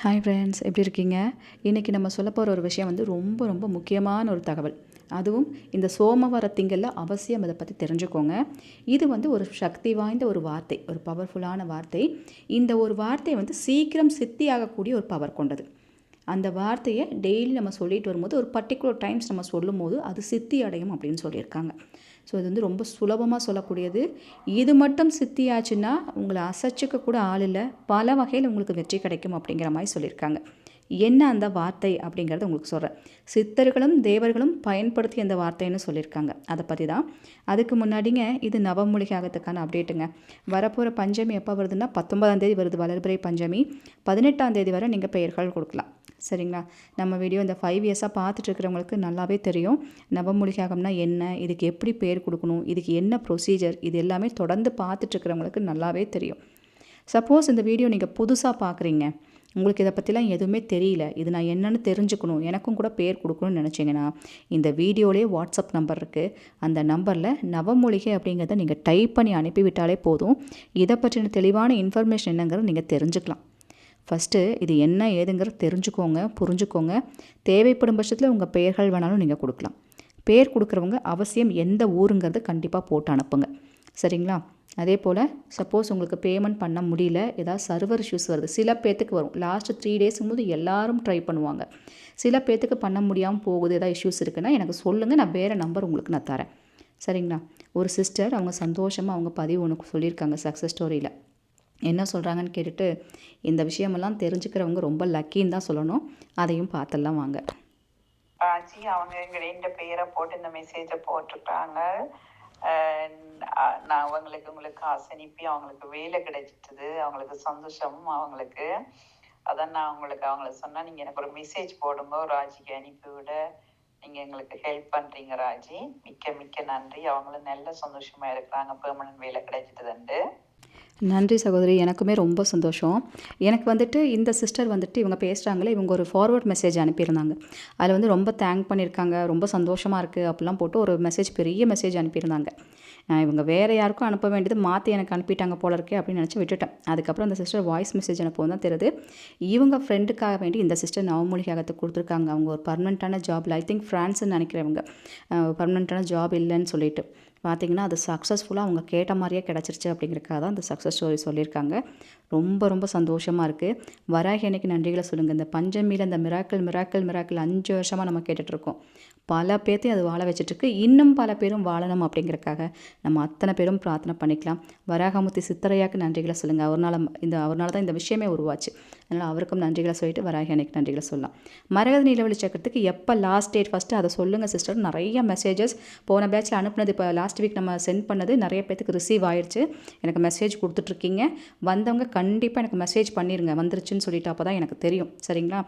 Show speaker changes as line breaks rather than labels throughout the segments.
Hi friends, எப்படி இருக்கீங்க? இன்றைக்கி நம்ம சொல்ல போகிற ஒரு விஷயம் வந்து ரொம்ப ரொம்ப முக்கியமான ஒரு தகவல். அதுவும் இந்த சோமவார திங்களில் அவசியம் அதை பற்றி தெரிஞ்சுக்கோங்க. இது வந்து ஒரு சக்தி வாய்ந்த ஒரு வார்த்தை, ஒரு பவர்ஃபுல்லான வார்த்தை. இந்த ஒரு வார்த்தை வந்து சீக்கிரம் சித்தி ஆகக்கூடிய ஒரு பவர் கொண்டது. அந்த வார்த்தையை டெய்லி நம்ம சொல்லிட்டு வரும்போது ஒரு பர்டிகுலர் டைம்ஸ் நம்ம சொல்லும்போது அது சித்தி அடையும் அப்படின்னு சொல்லியிருக்காங்க. ஸோ இது வந்து ரொம்ப சுலபமாக சொல்லக்கூடியது. இது மட்டும் சித்தி ஆச்சுன்னா உங்களை அசைச்சிக்க கூட ஆள் இல்லை, பல வகையில் உங்களுக்கு வெற்றி கிடைக்கும் அப்படிங்கிற மாதிரி சொல்லியிருக்காங்க. என்ன அந்த வார்த்தை அப்படிங்கிறத உங்களுக்கு சொல்கிறேன். சித்தர்களும் தேவர்களும் பயன்படுத்தி அந்த வார்த்தைன்னு சொல்லியிருக்காங்க. அதை பற்றி தான். அதுக்கு முன்னாடிங்க இது நவமூலிகாகத்துக்கான அப்டேட்டுங்க. வரப்போகிற பஞ்சமி எப்போ வருதுன்னா 19ஆம் தேதி வருது, வளர்பிறை பஞ்சமி. 18ஆம் தேதி வரை நீங்கள் பெயர்கள் கொடுக்கலாம். சரிங்களா? நம்ம வீடியோ இந்த 5 இயர்ஸாக பார்த்துட்டு இருக்கிறவங்களுக்கு நல்லாவே தெரியும் நவமூலிகாகம்னா என்ன, இதுக்கு எப்படி பேர் கொடுக்கணும், இதுக்கு என்ன ப்ரொசீஜர், இது எல்லாமே தொடர்ந்து பார்த்துட்ருக்கிறவங்களுக்கு நல்லாவே தெரியும். சப்போஸ் இந்த வீடியோ நீங்கள் புதுசாக பார்க்குறீங்க, உங்களுக்கு இதை பற்றிலாம் எதுவுமே தெரியல, இது நான் என்னென்னு தெரிஞ்சுக்கணும், எனக்கும் கூட பேர் கொடுக்கணும்னு நினச்சிங்கன்னா இந்த வீடியோலேயே வாட்ஸ்அப் நம்பர் இருக்குது. அந்த நம்பரில் நவமூலிகை அப்படிங்கிறத நீங்கள் டைப் பண்ணி அனுப்பிவிட்டாலே போதும். இதை பற்றின தெளிவான இன்ஃபர்மேஷன் என்னங்கிறத நீங்கள் தெரிஞ்சுக்கலாம். ஃபஸ்ட்டு இது என்ன ஏதுங்கிறது தெரிஞ்சுக்கோங்க, புரிஞ்சுக்கோங்க. தேவைப்படும் பட்சத்தில் உங்கள் பெயர்கள் வேணாலும் நீங்கள் கொடுக்கலாம். பேர் கொடுக்குறவங்க அவசியம் எந்த ஊருங்கிறது கண்டிப்பாக போட்டு அனுப்புங்க. சரிங்களா? அதே போல் சப்போஸ் உங்களுக்கு பேமெண்ட் பண்ண முடியல, ஏதாவது சர்வர் இஷ்யூஸ் வருது, சில பேர்த்துக்கு வரும். லாஸ்ட்டு 3 டேஸுக்கும் போது எல்லாரும் ட்ரை பண்ணுவாங்க. சில பேர்த்துக்கு பண்ண முடியாமல் போகுது, ஏதாவது இஷ்யூஸ் இருக்குன்னா எனக்கு சொல்லுங்கள், நான் வேறு நம்பர் உங்களுக்கு நான் தரேன். சரிங்களா? ஒரு சிஸ்டர் அவங்க சந்தோஷமாக அவங்க பதிவு ஒன்று சொல்லியிருக்காங்க சக்ஸஸ் ஸ்டோரியில். என்ன சொல்கிறாங்கன்னு கேட்டுட்டு இந்த விஷயமெல்லாம் தெரிஞ்சுக்கிறவங்க ரொம்ப லக்கின்னு தான் சொல்லணும். அதையும் பார்த்துடலாம் வாங்க.
ஆச்சி அவங்க எங்கள் பெயரை போட்டு இந்த மெசேஜை போட்டிருக்காங்க. நான் உங்களுக்கு காசு அனுப்பி அவங்களுக்கு வேலை கிடைச்சிட்டுது, அவங்களுக்கு சந்தோஷம் அவங்களுக்கு. அதான் நான் அவங்கள சொன்னால் நீங்கள் எனக்கு ஒரு மெசேஜ் போடுங்க, ராஜிக்கு அனுப்பிவிட நீங்கள் எங்களுக்கு ஹெல்ப் பண்ணுறீங்க ராஜி. மிக்க மிக்க நன்றி. அவங்களும் நல்ல சந்தோஷமாக இருக்கிறாங்க, பெர்மனன்ட் வேலை கிடைச்சிட்டுதுண்டு.
நன்றி சகோதரி, எனக்குமே ரொம்ப சந்தோஷம். எனக்கு வந்துட்டு இந்த சிஸ்டர் வந்துட்டு இவங்க பேசுகிறாங்களே, இவங்க ஒரு ஃபார்வர்ட் மெசேஜ் அனுப்பியிருந்தாங்க. அதில் வந்து ரொம்ப தேங்க் பண்ணியிருக்காங்க, ரொம்ப சந்தோஷமாக இருக்குது அப்படிலாம் போட்டு ஒரு மெசேஜ், பெரிய மெசேஜ் அனுப்பியிருந்தாங்க. இவங்க வேறு யாருக்கும் அனுப்ப வேண்டியது மாற்றி எனக்கு அனுப்பிட்டாங்க போல இருக்கே அப்படின்னு நினச்சி விட்டுட்டேன். அதுக்கப்புறம் அந்த சிஸ்டர் வாய்ஸ் மெசேஜ் அனுப்பவும் தான் தெரியுது இவங்க ஃப்ரெண்டுக்காக வேண்டி இந்த சிஸ்டர் நவமூலிகாகத்தை கொடுத்துருக்காங்க. அவங்க ஒரு பர்மனெண்ட்டான ஜாபில், ஐ திங்க் ஃப்ரான்ஸ்ன்னு நினைக்கிறவங்க, பர்மனெண்ட்டான ஜாப் இல்லைன்னு சொல்லிட்டு பார்த்திங்கன்னா அது சக்ஸஸ்ஃபுல்லாக அவங்க கேட்ட மாதிரியே கிடச்சிருச்சு அப்படிங்கிறக்காக தான் அந்த சக்ஸஸ் ஸ்டோரி சொல்லியிருக்காங்க. ரொம்ப ரொம்ப சந்தோஷமாக இருக்குது. வராகி அன்னைக்கு நன்றிகளை சொல்லுங்கள். இந்த பஞ்சமியில் இந்த மிராக்கிள் 5 வருஷமாக நம்ம கேட்டுட்ருக்கோம். பல பேர்த்தையும் அது வாழ வச்சிட்ருக்கு. இன்னும் பல பேரும் வாழணும் அப்படிங்கிறக்காக நம்ம அத்தனை பேரும் பிரார்த்தனை பண்ணிக்கலாம். வராகமூர்த்தி சித்தரையாவுக்கு நன்றிகளை சொல்லுங்கள். அவர்னால தான் இந்த விஷயமே உருவாச்சு. அதனால் அவருக்கும் நன்றிகளை சொல்லிட்டு வராகி அன்னைக்கு நன்றிகளை சொல்லலாம். மரகத நிலவொளி சக்கரத்துக்கு எப்போ லாஸ்ட் டேட் ஃபஸ்ட்டு அதை சொல்லுங்கள் சிஸ்டர். நிறைய மெசேஜஸ் போன பேட்சில் அனுப்புனது, இப்போ லாஸ்ட் வீக் நம்ம சென்ட் பண்ணது நிறைய பேர்த்துக்கு ரிசீவ் ஆயிடுச்சு. எனக்கு மெசேஜ் கொடுத்துட்ருக்கீங்க. வந்தவங்க கண்டிப்பாக எனக்கு மெசேஜ் பண்ணிடுங்க வந்துருச்சுன்னு சொல்லிட்டு, அப்போ தான் எனக்கு தெரியும். சரிங்களா?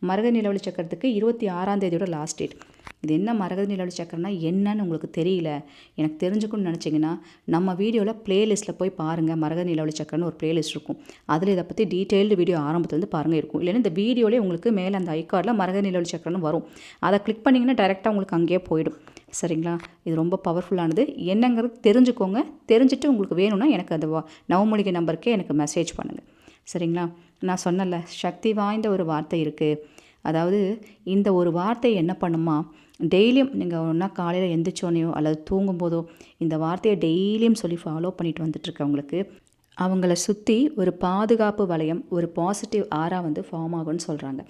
மரகத நிலவொளி சக்கரத்துக்கு 26ஆம் தேதியோட லாஸ்ட் டேட். இது என்ன மரகத நிலவொளி சக்கரம்னா என்னன்னு உங்களுக்கு தெரியல, எனக்கு தெரிஞ்சுக்கணும்னு நினச்சிங்கன்னா நம்ம வீடியோவில் ப்ளேலிஸ்ட்டில் போய் பாருங்கள். மரகத நிலவொளி சக்கரம்னு ஒரு ப்ளேலிஸ்ட் இருக்கும். அதில் இதை பற்றி டீட்டெயில்டு வீடியோ ஆரம்பத்துலேருந்து பாருங்கள் இருக்கும். இல்லைன்னா இந்த வீடியோலேயே உங்களுக்கு மேலே அந்த ஐகார்டில் மரகத நிலவொளி சக்கரம்னு வரும். அதை கிளிக் பண்ணிங்கன்னா டைரெக்டாக உங்களுக்கு அங்கேயே போயிடும். சரிங்களா? இது ரொம்ப பவர்ஃபுல்லானது. என்னங்கிறது தெரிஞ்சுக்கோங்க. தெரிஞ்சுட்டு உங்களுக்கு வேணும்னா எனக்கு அந்த நவமூலிகை நம்பருக்கே எனக்கு மெசேஜ் பண்ணுங்கள். சரிங்களா? நான் சொன்னல, சக்தி வாய்ந்த ஒரு வார்த்தை இருக்குது. அதாவது இந்த ஒரு வார்த்தை என்ன பண்ணுமா, டெய்லியும் நீங்கள் ஒன்றா காலையில் எந்திரிச்சோனையோ அல்லது தூங்கும்போதோ இந்த வார்த்தையை டெய்லியும் சொல்லி ஃபாலோ பண்ணிட்டு வந்துட்டுருக்கவங்களுக்கு அவங்கள சுற்றி ஒரு பாதுகாப்பு வளையம், ஒரு பாசிட்டிவ் ஆரா வந்து ஃபார்ம் ஆகும்னு சொல்கிறாங்க.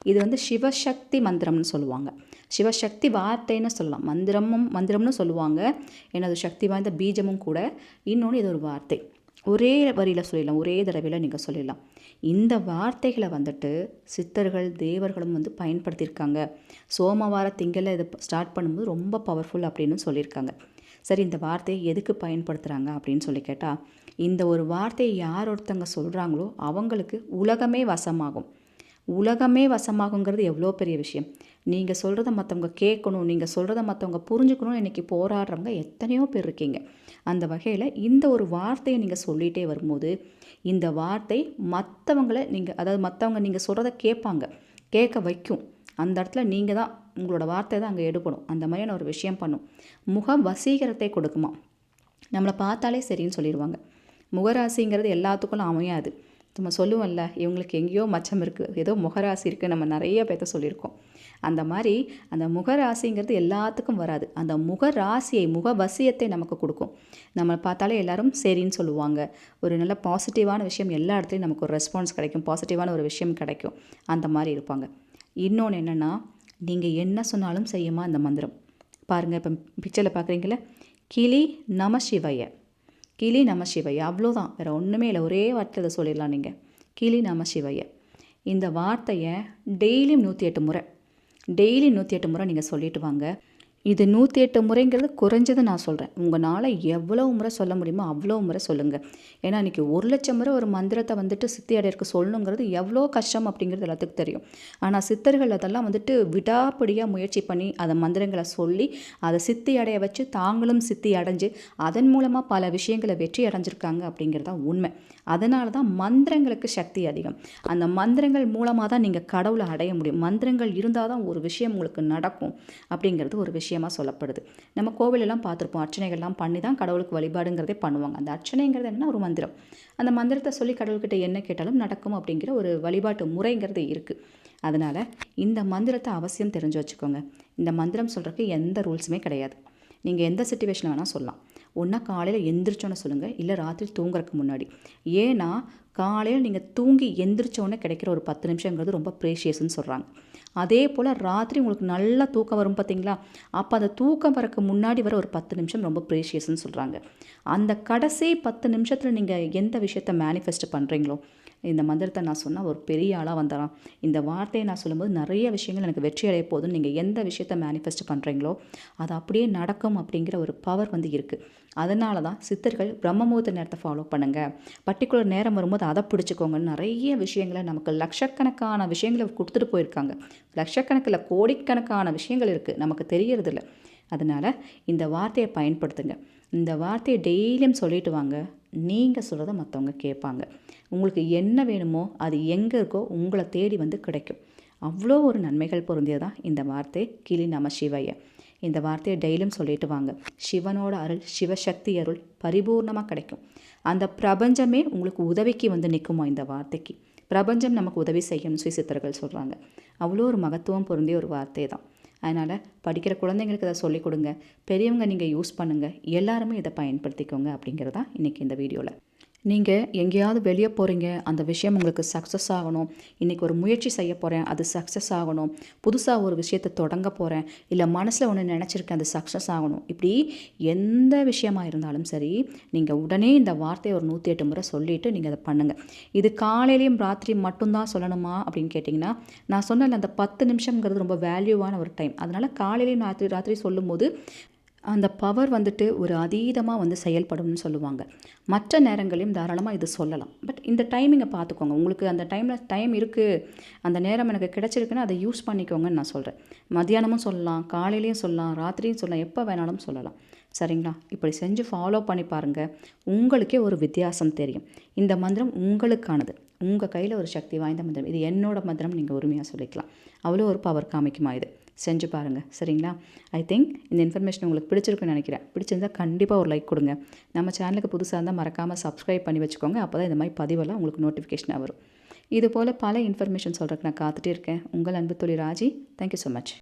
இது வந்து சிவசக்தி மந்திரம்னு சொல்லுவாங்க. சிவசக்தி வார்த்தைன்னு சொல்லலாம், மந்திரம்னு சொல்லுவாங்க. ஏன்னா அது சக்தி வாய்ந்த பீஜமும் கூட. இன்னொன்று இது ஒரு வார்த்தை, ஒரே வரியில் சொல்லிடலாம், ஒரே தடவையில் நீங்கள் சொல்லிடலாம். இந்த வார்த்தைகளை வந்துட்டு சித்தர்கள் தேவர்களும் வந்து பயன்படுத்தியிருக்காங்க. சோமவார திங்களில் இதை ஸ்டார்ட் பண்ணும்போது ரொம்ப பவர்ஃபுல் அப்படின்னு சொல்லியிருக்காங்க. சரி, இந்த வார்த்தையை எதுக்கு பயன்படுத்துகிறாங்க அப்படின்னு சொல்லி கேட்டால், இந்த ஒரு வார்த்தையை யார் ஒருத்தங்க சொல்கிறாங்களோ அவங்களுக்கு உலகமே வசமாகும். உலகமே வசமாகுங்கிறது எவ்வளோ பெரிய விஷயம். நீங்கள் சொல்கிறத மற்றவங்க கேட்கணும், நீங்கள் சொல்கிறத மற்றவங்க புரிஞ்சுக்கணும்னு இன்றைக்கி போராடுறவங்க எத்தனையோ பேர் இருக்கீங்க. அந்த வகையில் இந்த ஒரு வார்த்தையை நீங்கள் சொல்லிகிட்டே வரும்போது இந்த வார்த்தை மற்றவங்க நீங்கள் சொல்கிறத கேட்க வைக்கும். அந்த இடத்துல நீங்கள் தான், உங்களோட வார்த்தை தான் அங்கே எடுக்கணும். அந்த மாதிரியான ஒரு விஷயம் பண்ணும். முக வசீகரத்தை கொடுக்குமா. நம்மளை பார்த்தாலே சரின்னு சொல்லிடுவாங்க. முகராசிங்கிறது எல்லாத்துக்கும் அமையாது. நம்ம சொல்லுவோம்ல, இவங்களுக்கு எங்கேயோ மச்சம் இருக்குது, ஏதோ முகராசி இருக்குது, நம்ம நிறைய பேர்த்த சொல்லியிருக்கோம். அந்த மாதிரி அந்த முகராசிங்கிறது எல்லாத்துக்கும் வராது. அந்த முகராசியை முகவசியத்தை நமக்கு கொடுக்கும். நம்ம பார்த்தாலே எல்லாரும் சரின்னு சொல்லுவாங்க. ஒரு நல்ல பாசிட்டிவான விஷயம் எல்லா இடத்துலையும் நமக்கு ஒரு ரெஸ்பான்ஸ் கிடைக்கும், பாசிட்டிவான ஒரு விஷயம் கிடைக்கும். அந்த மாதிரி இருப்பாங்க. இன்னொன்று என்னென்னா, நீங்கள் என்ன சொன்னாலும் செய்யுமா அந்த மந்திரம். பாருங்கள், இப்போ பிக்சரில் பார்க்குறீங்களே, கிளி நம சிவய, கிளி நம சிவய, அவ்வளோதான், வேறு ஒன்றுமே இல்லை. ஒரே வார்த்தையில் அதை சொல்லிடலாம் நீங்கள், கிளி நம சிவய. இந்த வார்த்தையை டெய்லியும் 108 முறை, டெய்லி 108 முறை நீங்கள் சொல்லிட்டு வாங்க. இது 108 முறைங்கிறது குறைஞ்சது நான் சொல்கிறேன். உங்களால் எவ்வளோ முறை சொல்ல முடியுமோ அவ்வளோ முறை சொல்லுங்கள். ஏன்னா இன்றைக்கி 1,00,000 முறை ஒரு மந்திரத்தை வந்துட்டு சித்தி அடையறக்கு சொல்லணுங்கிறது எவ்வளோ கஷ்டம் அப்படிங்கிறது எல்லாத்துக்கும் தெரியும். ஆனால் சித்தர்கள் அதெல்லாம் வந்துட்டு விடாப்பிடியாக முயற்சி பண்ணி அதை மந்திரங்களை சொல்லி அதை சித்தி அடைய வச்சு தாங்களும் சித்தி அடைஞ்சு அதன் மூலமாக பல விஷயங்களை வெற்றி அடைஞ்சிருக்காங்க அப்படிங்கிறது தான் உண்மை. அதனால தான் மந்திரங்களுக்கு சக்தி அதிகம். அந்த மந்திரங்கள் மூலமாக தான் நீங்கள் கடவுளை அடைய முடியும். மந்திரங்கள் இருந்தால் தான் ஒரு விஷயம் உங்களுக்கு நடக்கும் அப்படிங்கிறது ஒரு விஷயமாக சொல்லப்படுது. நம்ம கோவிலெல்லாம் பார்த்துருப்போம், அர்ச்சனைகள்லாம் பண்ணி தான் கடவுளுக்கு வழிபாடுங்கிறதே பண்ணுவாங்க. அந்த அர்ச்சனைங்கிறது என்ன, ஒரு மந்திரம். அந்த மந்திரத்தை சொல்லி கடவுள்கிட்ட என்ன கேட்டாலும் நடக்கும் அப்படிங்கிற ஒரு வழிபாட்டு முறைங்கிறது இருக்குது. அதனால் இந்த மந்திரத்தை அவசியம் தெரிஞ்சு வச்சுக்கோங்க. இந்த மந்திரம் சொல்கிறதுக்கு எந்த ரூல்ஸுமே கிடையாது. நீங்கள் எந்த சிச்சுவேஷனில் வேணால் சொல்லலாம். ஒன்றா காலையில் எந்திரிச்சோன்னு சொல்லுங்கள், இல்லை ராத்திரி தூங்குறதுக்கு முன்னாடி. ஏன்னா காலையில் நீங்கள் தூங்கி எந்திரிச்சோன்னே கிடைக்கிற ஒரு 10 நிமிஷங்கிறது ரொம்ப ப்ரேஷியஸ்ன்னு சொல்கிறாங்க. அதே போல் ராத்திரி உங்களுக்கு நல்லா தூக்கம் வரும் பார்த்தீங்களா, அப்போ அந்த தூக்கம் வரக்கு முன்னாடி வர ஒரு 10 நிமிஷம் ரொம்ப ப்ரேஷியஸ்ன்னு சொல்கிறாங்க. அந்த கடைசி 10 நிமிஷத்தில் நீங்கள் எந்த விஷயத்தை மேனிஃபெஸ்ட் பண்ணுறீங்களோ, இந்த மந்திரத்தை நான் சொன்னால் ஒரு பெரிய ஆளாக வந்துடலாம், இந்த வார்த்தையை நான் சொல்லும்போது நிறைய விஷயங்கள் எனக்கு வெற்றி அடைய போதுன்னு நீங்கள் எந்த விஷயத்தை மேனிஃபெஸ்ட் பண்ணுறீங்களோ அது அப்படியே நடக்கும் அப்படிங்கிற ஒரு பவர் வந்து இருக்குது. அதனால தான் சித்தர்கள் பிரம்ம முகூர்த்த நேரத்தை ஃபாலோ பண்ணுங்கள், பர்டிகுலர் நேரம் வரும்போது அதை பிடிச்சிக்கோங்கன்னு நிறைய விஷயங்களை நமக்கு லட்சக்கணக்கான விஷயங்களை கொடுத்துட்டு போயிருக்காங்க. லட்சக்கணக்கில் கோடிக்கணக்கான விஷயங்கள் இருக்குது, நமக்கு தெரியறதில்ல. அதனால் இந்த வார்த்தையை பயன்படுத்துங்க. இந்த வார்த்தையை டெய்லியும் சொல்லிட்டு வாங்க. நீங்கள் சொல்கிறத மற்றவங்க கேட்பாங்க. உங்களுக்கு என்ன வேணுமோ அது எங்கே இருக்கோ உங்களை தேடி வந்து கிடைக்கும். அவ்வளோ ஒரு நன்மைகள் பொருந்தியதான் இந்த வார்த்தை, கிளி நம சிவய. இந்த வார்த்தையை டெய்லியும் சொல்லிட்டு வாங்க. சிவனோட அருள், சிவசக்தி அருள் பரிபூர்ணமாக கிடைக்கும். அந்த பிரபஞ்சமே உங்களுக்கு உதவிக்கு வந்து நிற்குமா இந்த வார்த்தைக்கு. பிரபஞ்சம் நமக்கு உதவி செய்யும் சுயசித்தர்கள் சொல்கிறாங்க. அவ்வளோ ஒரு மகத்துவம் பொருந்திய ஒரு வார்த்தை தான். அதனால் படிக்கிற குழந்தைங்களுக்கு இதை சொல்லிக் கொடுங்க, பெரியவங்க நீங்கள் யூஸ் பண்ணுங்கள், எல்லாருமே இதை பயன்படுத்திக்கோங்க அப்படிங்கிறதா இன்றைக்கி இந்த வீடியோவில். நீங்கள் எங்கேயாவது வெளியே போகிறீங்க, அந்த விஷயம் உங்களுக்கு சக்ஸஸ் ஆகணும், இன்றைக்கி ஒரு முயற்சி செய்ய போகிறேன், அது சக்ஸஸ் ஆகணும், புதுசாக ஒரு விஷயத்தை தொடங்க போகிறேன், இல்லை மனசில் ஒன்று நினச்சிருக்கேன், அது சக்ஸஸ் ஆகணும், இப்படி எந்த விஷயமாக இருந்தாலும் சரி, நீங்கள் உடனே இந்த வார்த்தையை ஒரு 108 முறை சொல்லிவிட்டு நீங்கள் அதை பண்ணுங்கள். இது காலையிலையும் ராத்திரி மட்டும்தான் சொல்லணுமா அப்படின்னு கேட்டிங்கன்னா, நான் சொன்னல அந்த 10 நிமிஷம்ங்கிறது ரொம்ப வேல்யூவான ஒரு டைம். அதனால் காலையிலையும் ராத்திரி சொல்லும்போது அந்த பவர் வந்துட்டு ஒரு அதீதமாக வந்து செயல்படும்னு சொல்லுவாங்க. மற்ற நேரங்களையும் தாராளமாக இது சொல்லலாம். பட் இந்த டைமிங்கை பார்த்துக்கோங்க. உங்களுக்கு அந்த டைம் இருக்குது, அந்த நேரம் எனக்கு கிடச்சிருக்குன்னா அதை யூஸ் பண்ணிக்கோங்கன்னு நான் சொல்கிறேன். மத்தியானமும் சொல்லலாம், காலையிலையும் சொல்லலாம், ராத்திரியும் சொல்லலாம், எப்போ வேணாலும் சொல்லலாம். சரிங்களா? இப்படி செஞ்சு ஃபாலோ பண்ணி பாருங்கள். உங்களுக்கே ஒரு வித்தியாசம் தெரியும். இந்த மந்திரம் உங்களுக்கானது. உங்கள் கையில் ஒரு சக்தி வாய்ந்த மந்திரம். இது என்னோட மந்திரம், நீங்கள் உரிமையாக சொல்லிக்கலாம். அவ்வளோ ஒரு பவர் காமிக்குமா இது. செஞ்சு பாருங்கள். சரிங்களா? ஐ திங்க் இந்த இன்ஃபர்மேஷன் உங்களுக்கு பிடிச்சிருக்குன்னு நினைக்கிறேன். பிடிச்சிருந்தால் கண்டிப்பாக ஒரு லைக் கொடுங்க. நம்ம சேனலுக்கு புதுசாக இருந்தால் மறக்காமல் சப்ஸ்கிரைப் பண்ணி வச்சுக்கோங்க. அப்போ தான் இந்த மாதிரி பதிவெல்லாம் உங்களுக்கு நோட்டிஃபிகேஷனாக வரும். இது போல் பல இன்ஃபர்மேஷன் சொல்கிறதுக்கு நான் காத்துட்டே இருக்கேன். உங்கள் அன்பு தோழி ராஜி. Thank you so much.